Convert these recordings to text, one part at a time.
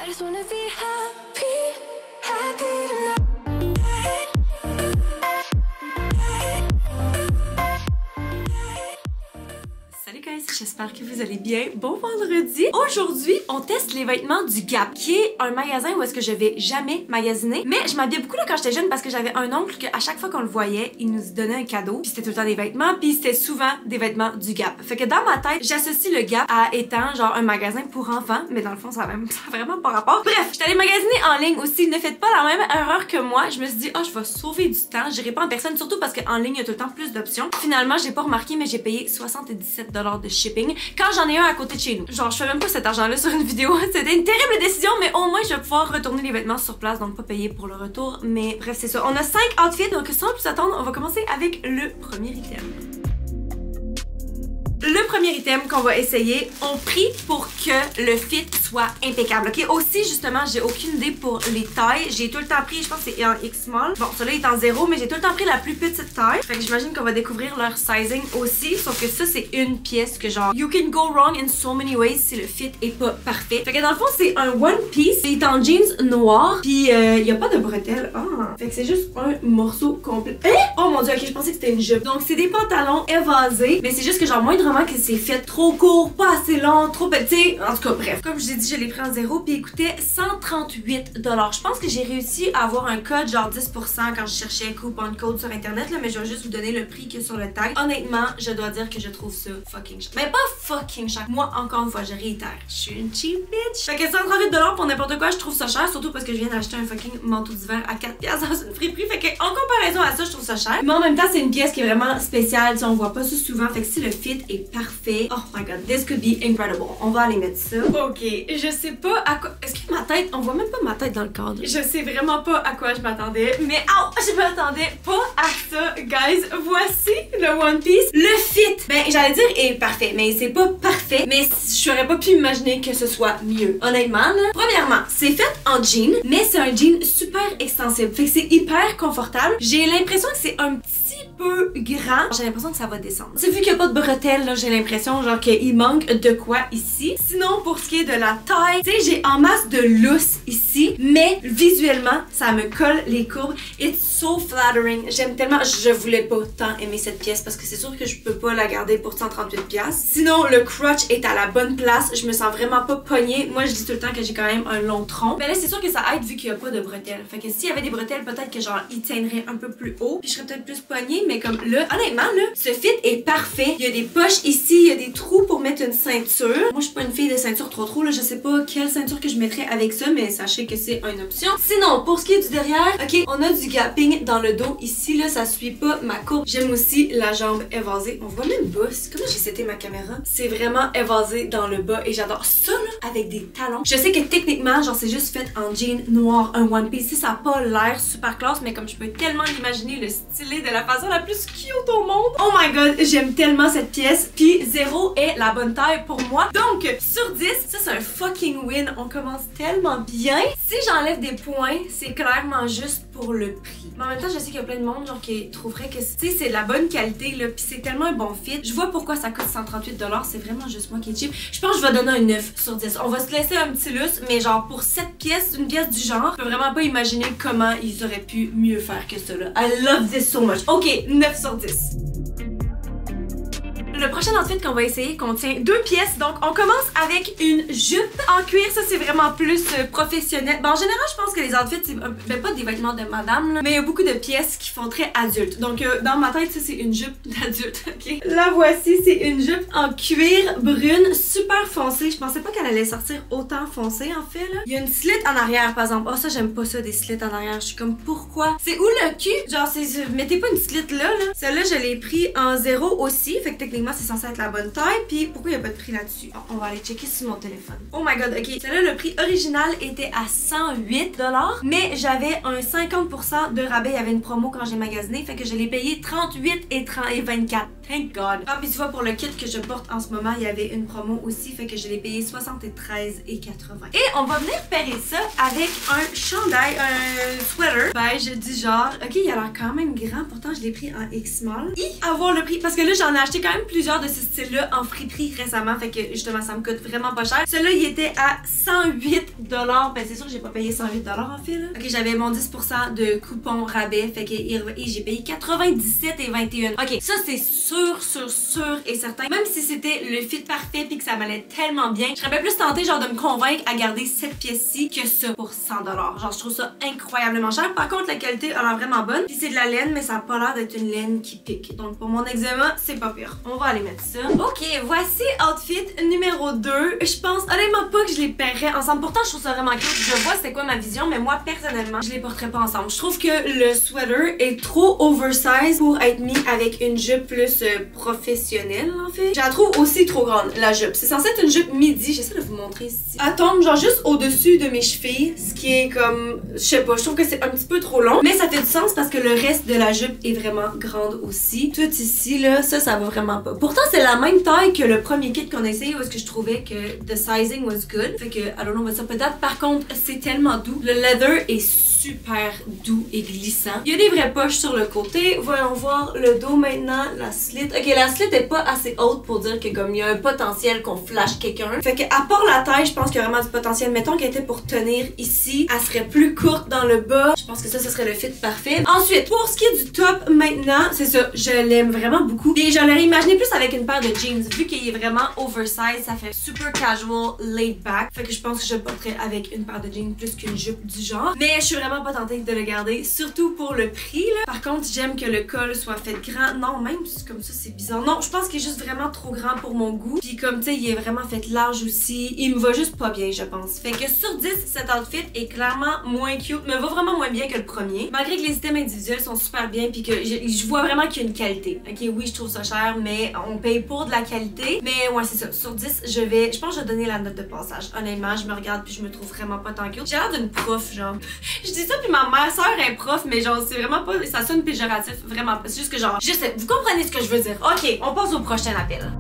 I just wanna be happy, happy tonight. Salut guys, j'espère que vous allez bien. Bon vendredi! Aujourd'hui, on teste les vêtements du Gap, qui est un magasin où est-ce que je vais jamais magasiner. Mais je m'habillais beaucoup là quand j'étais jeune parce que j'avais un oncle que à chaque fois qu'on le voyait, il nous donnait un cadeau. Puis c'était tout le temps des vêtements, puis c'était souvent des vêtements du Gap. Fait que dans ma tête, j'associe le Gap à étant genre un magasin pour enfants, mais dans le fond, ça a vraiment pas rapport. Bref, j'étais allée magasiner en ligne aussi. Ne faites pas la même erreur que moi. Je me suis dit, oh, je vais sauver du temps. J'irai pas en personne, surtout parce qu'en ligne, il y a tout le temps plus d'options. Finalement, j'ai pas remarqué, mais j'ai payé 77 $ de shipping quand j'en ai un à côté de chez nous. Genre, je fais même pas cet argent-là sur une vidéo. C'était une terrible décision, mais au moins, je vais pouvoir retourner les vêtements sur place, donc pas payer pour le retour. Mais bref, c'est ça. On a 5 outfits, donc sans plus attendre, on va commencer avec le premier item. Le premier item qu'on va essayer, on prie pour que le fit soit impeccable, ok? Aussi, justement, j'ai aucune idée pour les tailles. J'ai tout le temps pris, je pense que c'est en X small. Bon, celui-là est en 0, mais j'ai tout le temps pris la plus petite taille. Fait que j'imagine qu'on va découvrir leur sizing aussi. Sauf que ça, c'est une pièce que genre, you can go wrong in so many ways si le fit est pas parfait. Fait que dans le fond, c'est un one piece. Il est en jeans noir. Puis, il y a pas de bretelles. Ah! Fait que c'est juste un morceau complet. Eh? Oh mon dieu, ok, je pensais que c'était une jupe. Donc, c'est des pantalons évasés. Mais c'est juste que genre, moindrement que c'est fait trop court, pas assez long, trop petit. En tout cas, bref. Comme je l'ai dit, je l'ai pris en 0 puis il coûtait 138 $. Je pense que j'ai réussi à avoir un code genre 10% quand je cherchais coupon code sur internet là, mais je vais juste vous donner le prix que sur le tag. Honnêtement, je dois dire que je trouve ça fucking cher. Mais pas fucking cher. Moi, encore une fois, je réitère, je suis une cheap bitch. Fait que 138 $ pour n'importe quoi, je trouve ça cher, surtout parce que je viens d'acheter un fucking manteau d'hiver à 4$ dans une friperie. Fait que en comparaison à ça, je trouve ça cher. Mais en même temps, c'est une pièce qui est vraiment spéciale, on voit pas ça souvent. Fait que si le fit est parfait, oh my god, this could be incredible. On va aller mettre ça. Ok, je sais pas à quoi. Est-ce que ma tête, on voit même pas ma tête dans le cadre. Je sais vraiment pas à quoi je m'attendais, mais oh, je m'attendais pas à ça, guys. Voici le One Piece. Le fit, ben j'allais dire est parfait, mais c'est pas parfait. Mais j'aurais pas pu imaginer que ce soit mieux. Honnêtement, là. Premièrement, c'est fait en jean, mais c'est un jean super extensible. Fait que c'est hyper confortable. J'ai l'impression que c'est un petit peu grand. J'ai l'impression que ça va descendre. C'est vu qu'il n'y a pas de bretelles, là, j'ai l'impression genre qu'il manque de quoi ici. Sinon, pour ce qui est de la taille, tu sais, j'ai en masse de lousse ici, mais visuellement, ça me colle les courbes. It's so flattering. J'aime tellement. Je voulais pas tant aimer cette pièce parce que c'est sûr que je peux pas la garder pour 138$. Sinon, le crotch est à la bonne place. Je me sens vraiment pas poignée. Moi, je dis tout le temps que j'ai quand même un long tronc. Mais là, c'est sûr que ça aide vu qu'il y a pas de bretelles. Fait que s'il y avait des bretelles, peut-être que genre, il tiendrait un peu plus haut. Puis je serais peut-être plus poignée, mais comme là, honnêtement, là, ce fit est parfait. Il y a des poches ici, il y a des trous pour mettre une ceinture. Moi, je suis pas une fille de ceinture trop, là. Je sais pas quelle ceinture que je mettrais avec ça, mais sachez que c'est une option. Sinon, pour ce qui est du derrière, ok, on a du gapping dans le dos. Ici, là, ça suit pas ma courbe. J'aime aussi la jambe évasée. On voit même pas. Comment j'ai seté ma caméra? C'est vraiment évasé dans le bas et j'adore ça, là, avec des talons. Je sais que techniquement, genre, c'est juste fait en jean noir, un one piece. Ça a pas l'air super classe, mais comme je peux tellement l'imaginer, le styler de la façon la plus cute au monde. Oh my god, j'aime tellement cette pièce. Puis 0 est la bonne taille pour moi. Donc, sur 10, ça c'est un fucking win. On commence tellement bien. Si j'enlève des points, c'est clairement juste pour le prix. Mais en même temps, je sais qu'il y a plein de monde genre qui trouverait que c'est de la bonne qualité là, puis c'est tellement un bon fit. Je vois pourquoi ça coûte 138 $, c'est vraiment juste moi qui est cheap. Je pense que je vais donner un 9 sur 10. On va se laisser un petit lustre, mais genre pour cette pièce, une pièce du genre, je peux vraiment pas imaginer comment ils auraient pu mieux faire que ça là. I love this so much. Ok, 9 sur 10. Le prochain outfit qu'on va essayer contient 2 pièces. Donc, on commence avec une jupe en cuir. Ça, c'est vraiment plus professionnel. Bon, en général, je pense que les outfits, c'est ben, pas des vêtements de madame, là, mais il y a beaucoup de pièces qui font très adulte. Donc, dans ma tête, ça, c'est une jupe d'adulte. Ok. La voici, c'est une jupe en cuir brune, super foncée. Je pensais pas qu'elle allait sortir autant foncée, en fait, là. Il y a une slit en arrière, par exemple. Oh, ça, j'aime pas ça, des slits en arrière. Je suis comme, pourquoi? C'est où le cul? Genre, mettez pas une slit là, là. Celle-là, je l'ai pris en 0 aussi. Fait que techniquement, c'est censé être la bonne taille. Puis pourquoi il n'y a pas de prix là-dessus? Bon, on va aller checker sur mon téléphone. Oh my god, ok. Celle-là, le prix original était à 108 $, mais j'avais un 50% de rabais. Il y avait une promo quand j'ai magasiné. Fait que je l'ai payé 38 et 24. Thank God. Ah, puis tu vois, pour le kit que je porte en ce moment, il y avait une promo aussi. Fait que je l'ai payé 73 et 80. Et on va venir pairer ça avec un chandail, un sweater beige du genre. Ok, il a l'air quand même grand. Pourtant, je l'ai pris en X small. Avoir le prix. Parce que là, j'en ai acheté quand même plusieurs de ce style-là en friperie récemment, fait que justement ça me coûte vraiment pas cher. Celui-là il était à 108 $. Ben c'est sûr que j'ai pas payé 108 $ en fait là. Ok, j'avais mon 10% de coupon rabais, fait que j'ai payé 97 et 21. Ok, ça c'est sûr et certain. Même si c'était le fit parfait puis que ça m'allait tellement bien, je serais bien plus tentée genre de me convaincre à garder cette pièce-ci que ça pour 100 $. Genre je trouve ça incroyablement cher. Par contre la qualité a l'air vraiment bonne. Puis c'est de la laine mais ça a pas l'air d'être une laine qui pique. Donc pour mon eczéma c'est pas pire. On va aller mettre ça. Ok, voici outfit numéro 2. Je pense honnêtement pas que je les paierais ensemble. Pourtant je trouve ça vraiment cute. Je vois c'était quoi ma vision mais moi personnellement je les porterais pas ensemble. Je trouve que le sweater est trop oversize pour être mis avec une jupe plus professionnelle en fait. Je la trouve aussi trop grande la jupe. C'est censé être une jupe midi. J'essaie de vous montrer ici. Elle tombe genre juste au-dessus de mes chevilles, ce qui est comme, je sais pas, je trouve que c'est un petit peu trop long, mais ça fait du sens parce que le reste de la jupe est vraiment grande aussi. Tout ici là, ça va vraiment pas. Pourtant c'est la même taille que le premier kit qu'on a essayé où est-ce que je trouvais que the sizing was good. Fait que, I don't know what's up with that. Par contre, c'est tellement doux. Le leather est super doux et glissant. Il y a des vraies poches sur le côté. Voyons voir le dos maintenant, la slit. Ok, la slit est pas assez haute pour dire que comme il y a un potentiel qu'on flash quelqu'un. Fait que à part la taille, je pense qu'il y a vraiment du potentiel. Mettons qu'elle était pour tenir ici, elle serait plus courte dans le bas. Je pense que ça serait le fit parfait. Ensuite, pour ce qui est du top maintenant, c'est ça, je l'aime vraiment beaucoup. Et je l'aurais imaginé plus avec une paire de jeans. Vu qu'il est vraiment oversize, ça fait super casual, laid back. Fait que je pense que je le porterais avec une paire de jeans plus qu'une jupe du genre. Mais je suis vraiment pas tentée de le garder, surtout pour le prix là. Par contre, j'aime que le col soit fait grand. Non, même comme ça, c'est bizarre. Non, je pense qu'il est juste vraiment trop grand pour mon goût. Puis comme tu sais, il est vraiment fait large aussi. Il me va juste pas bien, je pense. Fait que sur 10, cet outfit est clairement moins cute, me va vraiment moins bien que le premier. Malgré que les items individuels sont super bien puis que je vois vraiment qu'il y a une qualité. Ok, oui, je trouve ça cher, mais on paye pour de la qualité. Mais ouais, c'est ça. Sur 10, je pense que je vais donner la note de passage. Honnêtement, je me regarde puis je me trouve vraiment pas tant cute. J'ai l'air d'une prof, genre. Je dis ça puis ma mère soeur est prof, mais genre, c'est vraiment pas, ça sonne péjoratif, vraiment pas. C'est juste que genre, je sais, vous comprenez ce que je veux dire. Ok, on passe au prochain appel.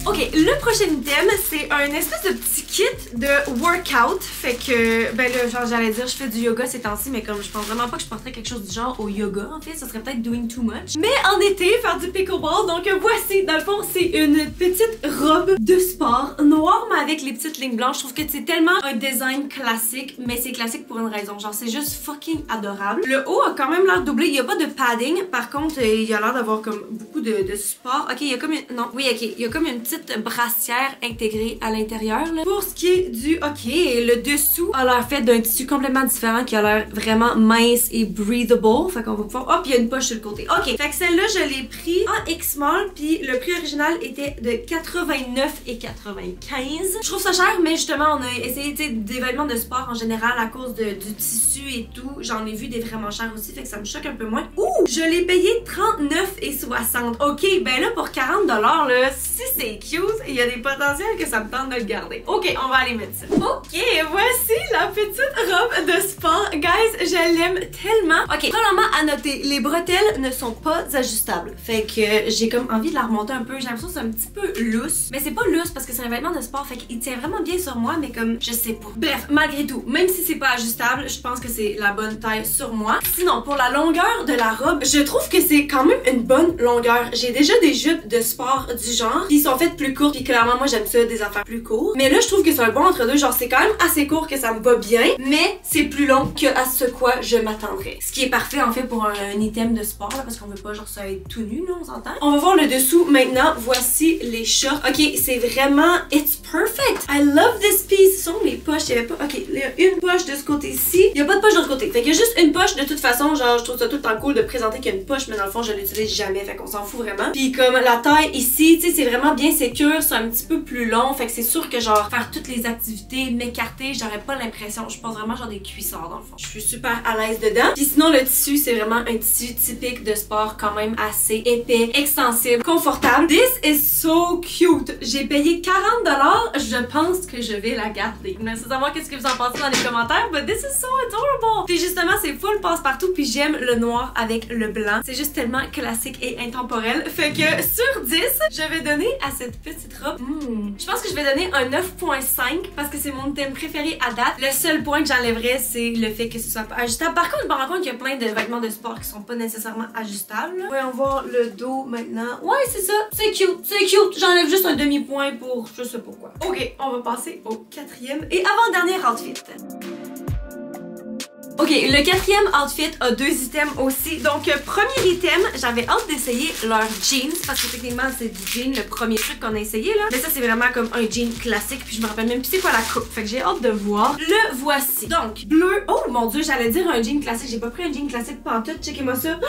Ok, le prochain item, c'est un espèce de petit kit de workout. Fait que, ben là, genre, j'allais dire, je fais du yoga ces temps-ci, mais comme je pense vraiment pas que je porterais quelque chose du genre au yoga, en fait, ça serait peut-être doing too much. Mais en été, faire du pickleball, donc voici, dans le fond, c'est une petite robe de sport noire, mais avec les petites lignes blanches. Je trouve que c'est tellement un design classique, mais c'est classique pour une raison. Genre, c'est juste fucking adorable. Le haut a quand même l'air doublé. Il y a pas de padding. Par contre, il y a l'air d'avoir comme beaucoup de support. Ok, il y a comme une, non, oui, ok, il y a comme une petite brassière intégrée à l'intérieur. Pour ce qui est du, ok, le dessous a l'air fait d'un tissu complètement différent qui a l'air vraiment mince et breathable. Fait qu'on va pouvoir, hop, il y a une poche sur le côté. Ok, fait que celle-là, je l'ai pris en X-Small, puis le prix original était de 89,95 $. Je trouve ça cher, mais justement, on a essayé des vêtements de sport en général à cause du tissu et tout. J'en ai vu des vraiment chers aussi, fait que ça me choque un peu moins. Ouh, je l'ai payé 39,60 $. Ok, ben là, pour 40 $, là, si c'est cute, il y a des potentiels que ça me tente de le garder. Ok, on va aller mettre ça. Ok, voici la petite robe de sport. Guys, je l'aime tellement. Ok, premièrement, à noter, les bretelles ne sont pas ajustables. Fait que j'ai comme envie de la remonter un peu. J'ai l'impression que c'est un petit peu loose. Mais c'est pas loose parce que c'est un vêtement de sport. Fait qu'il tient vraiment bien sur moi, mais comme, je sais pas. Bref, malgré tout, même si c'est pas ajustable, je pense que c'est la bonne taille sur moi. Sinon, pour la longueur de la robe, je trouve que c'est quand même une bonne longueur. J'ai déjà des jupes de sport du genre qui sont faites plus courtes. Puis clairement, moi, j'aime ça, des affaires plus courtes. Mais là, je trouve que c'est un bon entre-deux. Genre, c'est quand même assez court que ça me va bien, mais c'est plus long que à ce quoi je m'attendrais. Ce qui est parfait, en fait, pour un item de sport, là, parce qu'on veut pas, genre, ça être tout nu, là, on s'entend. On va voir le dessous maintenant. Voici les shorts. Ok, c'est vraiment, it's perfect. I love this piece. Ce sont les poches. Il y avait pas, ok, il y a une poche de ce côté-ci. Il y a pas de poche de l'autre côté. Fait qu'il y a juste une poche de toute façon. Genre, je trouve ça tout le temps cool de présenter qu'il y a une poche, mais dans le fond, je l'utilise jamais. Fait qu'on s'en fout vraiment. Puis comme la taille ici, tu sais, c'est vraiment bien sécure. C'est un petit peu plus long. Fait que c'est sûr que genre, faire toutes les activités, m'écarter, j'aurais pas l'impression. Je pense vraiment genre des cuissards dans le fond. Je suis super à l'aise dedans. Puis sinon, le tissu, c'est vraiment un tissu typique de sport, quand même assez épais, extensible, confortable. This is so cute. J'ai payé 40 $. Je pense que je vais la garder. regardez. Je me laissez savoir qu'est-ce que vous en pensez dans les commentaires, but this is so adorable! Puis justement, c'est full passe-partout, puis j'aime le noir avec le blanc. C'est juste tellement classique et intemporel. Fait que sur 10, je vais donner à cette petite robe, je pense que je vais donner un 9.5 parce que c'est mon thème préféré à date. Le seul point que j'enlèverais, c'est le fait que ce soit pas ajustable. Par contre, je me rends compte qu'il y a plein de vêtements de sport qui sont pas nécessairement ajustables. Voyons voir le dos maintenant. Ouais, c'est ça. C'est cute. C'est cute. J'enlève juste un demi-point pour je sais pas quoi. Ok, on va passer au quatrième et avant-dernier outfit. Ok, le quatrième outfit a 2 items aussi. Donc, premier item, j'avais hâte d'essayer leur jeans parce que techniquement, c'est du jean, le premier truc qu'on a essayé là. Mais ça, c'est vraiment comme un jean classique. Puis je me rappelle même plus c'est quoi la coupe. Fait que j'ai hâte de voir. Le voici. Donc, bleu. Oh mon dieu, j'allais dire un jean classique. J'ai pas pris un jean classique pantoute. Checkez-moi ça.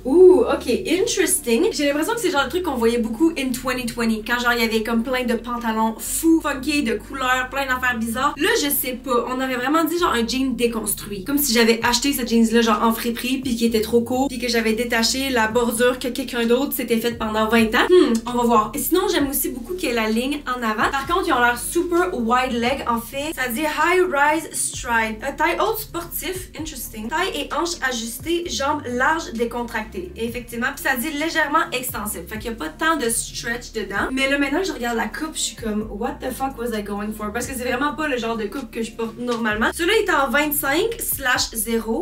Ouh, ok, interesting. J'ai l'impression que c'est le genre de truc qu'on voyait beaucoup in 2020. Quand genre, il y avait comme plein de pantalons fous, funky, de couleurs, plein d'affaires bizarres. Là, je sais pas. On aurait vraiment dit genre un jean déconstruit. Comme si j'avais acheté ce jeans là genre en friperie puis qui était trop court puis que j'avais détaché la bordure que quelqu'un d'autre s'était faite pendant 20 ans. On va voir. Et sinon j'aime aussi beaucoup qu'il y ait la ligne en avant. Par contre ils ont l'air super wide leg en fait. Ça dit high rise stride. Taille haute sportif. Interesting. Taille et hanches ajustées. Jambes larges décontractées. Et effectivement puis ça dit légèrement extensif. Fait qu'il y a pas tant de stretch dedans. Mais là maintenant que je regarde la coupe je suis comme what the fuck was I going for? Parce que c'est vraiment pas le genre de coupe que je porte normalement. Celui-là est en 25/0.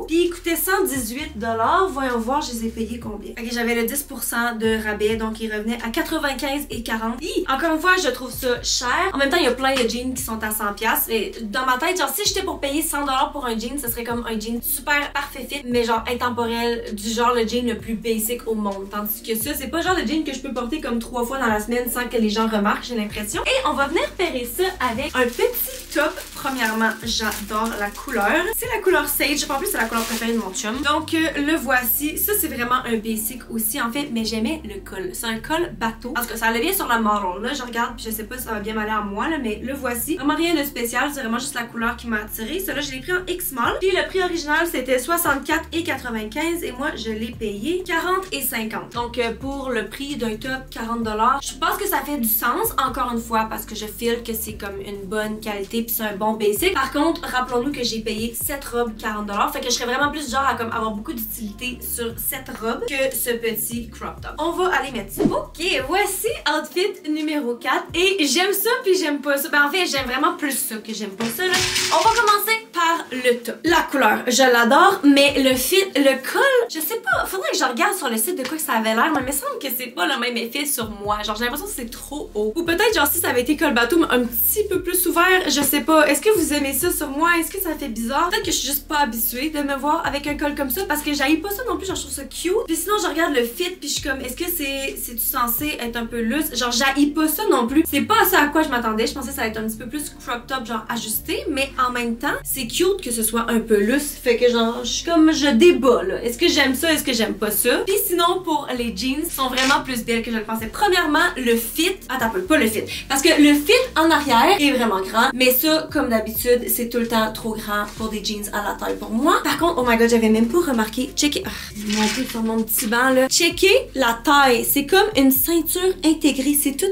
Puis il coûtait 118 $. Voyons voir, je les ai payés combien. Ok, j'avais le 10% de rabais, donc il revenait à 95 et 40. Hi, encore une fois, je trouve ça cher. En même temps, il y a plein de jeans qui sont à 100$. Et dans ma tête, genre, si j'étais pour payer 100 $ pour un jean, ce serait comme un jean super parfait fit, mais genre intemporel, du genre le jean le plus basic au monde. Tandis que ça, c'est pas le genre de jean que je peux porter comme 3 fois dans la semaine sans que les gens remarquent, j'ai l'impression. Et on va venir pairer ça avec un petit top. Premièrement, j'adore la couleur. C'est la couleur sage. En plus, c'est la couleur préférée de mon chum. Donc, le voici. Ça, c'est vraiment un basic aussi, en fait, mais j'aimais le col. C'est un col bateau. Parce que ça allait bien sur la model. Là, je regarde, puis je sais pas si ça va bien m'aller à moi, là, mais le voici. Vraiment rien de spécial. C'est vraiment juste la couleur qui m'a attirée. Celui-là, je l'ai pris en X-Small. Puis le prix original, c'était 64,95 et moi, je l'ai payé 40 et 50. Donc, pour le prix d'un top 40 $, je pense que ça fait du sens, encore une fois, parce que je feel que c'est comme une bonne qualité puis c'est un bon basic. Par contre, rappelons-nous que j'ai payé cette robe 40 $. Fait que je serais vraiment plus genre à comme avoir beaucoup d'utilité sur cette robe que ce petit crop top. On va aller mettre ça. Ok, voici outfit numéro 4. Et j'aime ça puis j'aime pas ça. Ben en fait, j'aime vraiment plus ça que j'aime pas ça là. On va commencer par le top. La couleur, je l'adore, mais le fit, le col, je sais pas. Faudrait que je regarde sur le site de quoi que ça avait l'air, mais il me semble que c'est pas le même effet sur moi. Genre, j'ai l'impression que c'est trop haut. Ou peut-être genre si ça avait été col bateau, mais un petit peu plus ouvert, je sais pas. Est-ce que vous aimez ça sur moi? Est-ce que ça fait bizarre? Peut-être que je suis juste pas habituée de me voir avec un col comme ça parce que j'haïs pas ça non plus, genre je trouve ça cute. Puis sinon je regarde le fit puis je suis comme est-ce que c'est censé être un peu loose? Genre j'haïs pas ça non plus. C'est pas ça à quoi je m'attendais. Je pensais que ça allait être un petit peu plus crop top genre ajusté, mais en même temps c'est cute que ce soit un peu loose. Fait que genre je suis comme je débat là. Est-ce que j'aime ça? Est-ce que j'aime pas ça? Puis sinon pour les jeans sont vraiment plus belles que je le pensais. Premièrement le fit. Attends un peu, pas le fit. Parce que le fit en arrière est vraiment grand, mais ça comme d'habitude c'est tout le temps trop grand pour des jeans à la taille pour moi. Par contre, oh my god, j'avais même pas remarqué. Checker. Mon peu sur mon petit banc là. Checker la taille. C'est comme une ceinture intégrée. C'est tout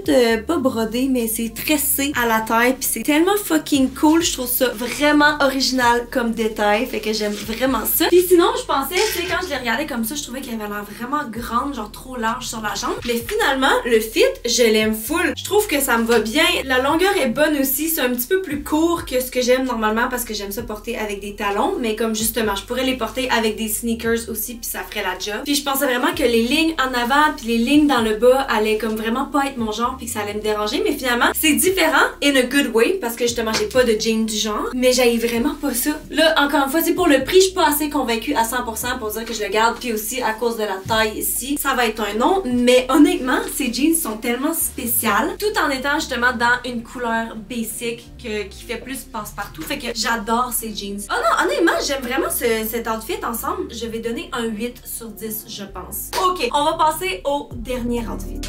pas brodé, mais c'est tressé à la taille. Puis c'est tellement fucking cool. Je trouve ça vraiment original comme détail. Fait que j'aime vraiment ça. Puis sinon, je pensais, tu sais, quand je les regardais comme ça, je trouvais qu'elle avait l'air vraiment grande, genre trop large sur la jambe. Mais finalement, le fit, je l'aime full. Je trouve que ça me va bien. La longueur est bonne aussi. C'est un petit peu plus court que ce que j'aime normalement parce que j'aime ça porter avec des talons. Mais comme justement, je pourrais les porter avec des sneakers aussi puis ça ferait la job. Puis je pensais vraiment que les lignes en avant puis les lignes dans le bas allaient comme vraiment pas être mon genre puis que ça allait me déranger. Mais finalement, c'est différent in a good way parce que justement, j'ai pas de jeans du genre. Mais j'haïs vraiment pas ça. Là, encore une fois, c'est pour le prix, je suis pas assez convaincue à 100% pour dire que je le garde. Puis aussi, à cause de la taille ici, ça va être un non. Mais honnêtement, ces jeans sont tellement spéciales tout en étant justement dans une couleur basic qui fait plus passe-partout. Fait que j'adore ces jeans. Oh non, honnêtement, j'aime vraiment cet outfit ensemble. Je vais donner un 8 sur 10, je pense. Ok, on va passer au dernier outfit.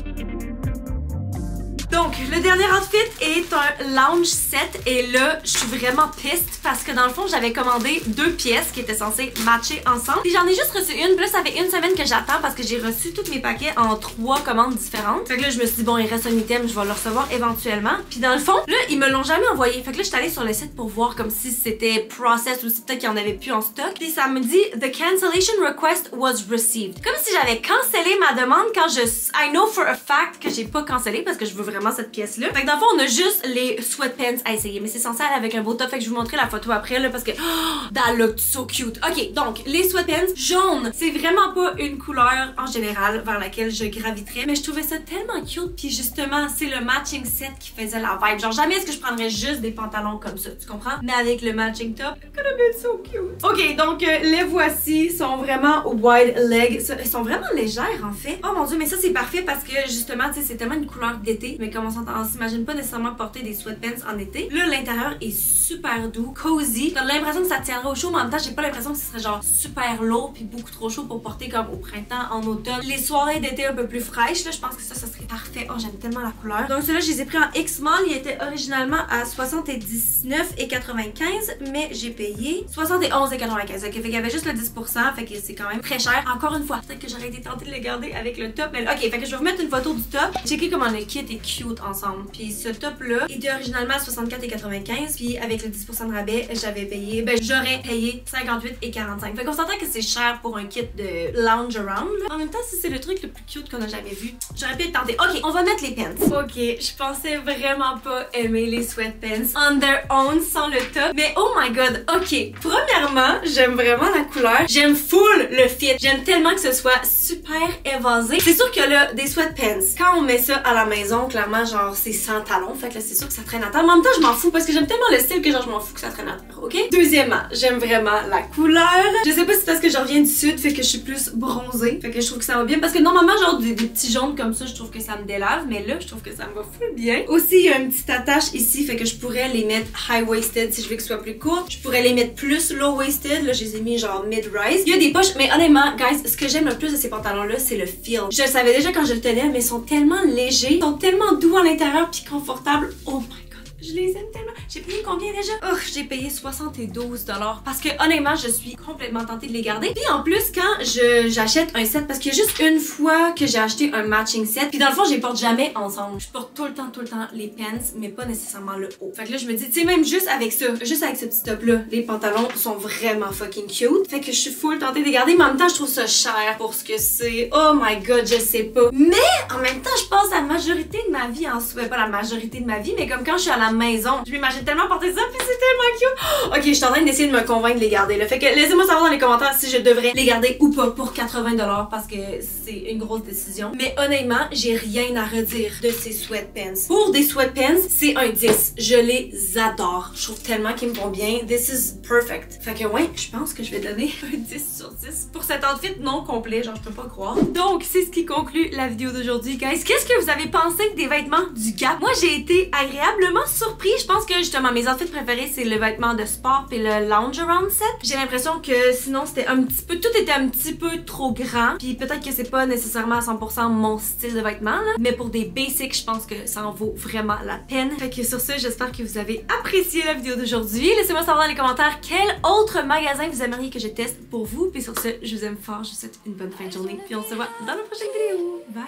Donc, le dernier outfit est un lounge set et là, je suis vraiment piste parce que dans le fond, j'avais commandé 2 pièces qui étaient censées matcher ensemble. Puis j'en ai juste reçu une, puis là, ça fait une semaine que j'attends parce que j'ai reçu tous mes paquets en 3 commandes différentes. Fait que là, je me suis dit, bon, il reste un item, je vais le recevoir éventuellement. Puis dans le fond, là, ils me l'ont jamais envoyé. Fait que là, je suis allée sur le site pour voir comme si c'était processed ou si peut-être qu'il y en avait plus en stock. Puis ça me dit, the cancellation request was received. Comme si j'avais cancellé ma demande quand I know for a fact que j'ai pas cancellé parce que je veux vraiment cette pièce-là. Fait que dans le fond, on a juste les sweatpants à essayer. Mais c'est censé aller avec un beau top. Fait que je vais vous montrer la photo après là parce que that looked so cute. Ok, donc les sweatpants jaunes, c'est vraiment pas une couleur en général vers laquelle je graviterais. Mais je trouvais ça tellement cute. Puis justement, c'est le matching set qui faisait la vibe. Genre jamais est-ce que je prendrais juste des pantalons comme ça, tu comprends? Mais avec le matching top, it could have been so cute. Ok, donc les voici, sont vraiment wide leg. Ils sont vraiment légères en fait. Oh mon dieu, mais ça c'est parfait parce que justement, tu sais, c'est tellement une couleur d'été. Mais comme on s'imagine pas nécessairement porter des sweatpants en été. Là, l'intérieur est super doux, cozy. T'as l'impression que ça tiendra au chaud, mais en même temps, j'ai pas l'impression que ce serait genre super lourd puis beaucoup trop chaud pour porter comme au printemps, en automne. Les soirées d'été un peu plus fraîches, là, je pense que ça serait parfait. Oh, j'aime tellement la couleur. Donc, ceux-là, je les ai pris en X-Mall. Ils étaient originalement à 79,95, mais j'ai payé 71,95. Ok, fait qu'il y avait juste le 10%, fait que c'est quand même très cher. Encore une fois, peut-être que j'aurais été tentée de les garder avec le top, mais ok, fait que je vais vous mettre une photo du top. Checkez comment le kit est cute ensemble. Puis ce top-là était originalement à 64,95, puis avec le 10% de rabais, j'avais payé, j'aurais payé 58,45. Fait qu'on s'entend que c'est cher pour un kit de lounge around. Là. En même temps, si c'est le truc le plus cute qu'on a jamais vu, j'aurais pu être tentée. Ok, on va mettre les pants. Ok, je pensais vraiment pas aimer les sweatpants on their own sans le top, mais oh my god, ok. Premièrement, j'aime vraiment la couleur. J'aime full le fit. J'aime tellement que ce soit super évasé. C'est sûr que là, des sweatpants, quand on met ça à la maison, clairement, genre, c'est sans talons. Fait que là, c'est sûr que ça traîne à terre. Mais en même temps, je m'en fous parce que j'aime tellement le style que genre, je m'en fous que ça traîne à terre, ok? Deuxièmement, j'aime vraiment la couleur. Je sais pas si c'est parce que je reviens du sud, fait que je suis plus bronzée. Fait que je trouve que ça va bien. Parce que normalement, genre, des petits jaunes comme ça, je trouve que ça me délave. Mais là, je trouve que ça me va full bien. Aussi, il y a une petite attache ici, fait que je pourrais les mettre high-waisted si je veux que ce soit plus court. Je pourrais les mettre plus low-waisted. Là, je les ai mis genre mid-rise. Il y a des poches, mais honnêtement, guys, ce que j'aime le plus de ces pantalons-là, c'est le feel. Je le savais déjà quand je le tenais, mais ils sont tellement légers, ils sont tellement doux à l'intérieur puis confortables. Oh my god. Je les aime tellement. J'ai payé combien déjà? Oh, j'ai payé 72$ parce que honnêtement, je suis complètement tentée de les garder. Puis en plus, quand j'achète un set, parce qu'il y a juste une fois que j'ai acheté un matching set, puis dans le fond, je les porte jamais ensemble. Je porte tout le temps les pants, mais pas nécessairement le haut. Fait que là, je me dis, tu sais, même juste avec ça, juste avec ce petit top-là, les pantalons sont vraiment fucking cute. Fait que je suis full tentée de les garder, mais en même temps, je trouve ça cher pour ce que c'est. Oh my god, je sais pas. Mais en même temps, je passe la majorité de ma vie en soi. Pas la majorité de ma vie, mais comme quand je suis à la maison, je m'imagine tellement porter ça, puis c'est tellement cute. Ok, je suis en train d'essayer de me convaincre de les garder. Là. Fait que laissez-moi savoir dans les commentaires si je devrais les garder ou pas pour 80$ parce que c'est une grosse décision. Mais honnêtement, j'ai rien à redire de ces sweatpants. Pour des sweatpants, c'est un 10. Je les adore. Je trouve tellement qu'ils me vont bien. This is perfect. Fait que ouais, je pense que je vais donner un 10 sur 10 pour cet outfit non complet. Genre, je peux pas croire. Donc, c'est ce qui conclut la vidéo d'aujourd'hui, guys. Qu'est-ce que vous avez pensé des vêtements du Gap? Moi, j'ai été agréablement surpris. Je pense que justement mes outfits préférés c'est le vêtement de sport et le lounge around set. J'ai l'impression que sinon c'était un petit peu, tout était un petit peu trop grand. Puis peut-être que c'est pas nécessairement à 100% mon style de vêtement là. Mais pour des basics, je pense que ça en vaut vraiment la peine. Fait que sur ce, j'espère que vous avez apprécié la vidéo d'aujourd'hui. Laissez-moi savoir dans les commentaires quel autre magasin vous aimeriez que je teste pour vous. Puis sur ce, je vous aime fort. Je vous souhaite une bonne fin de journée. Puis on se voit dans la prochaine vidéo. Bye!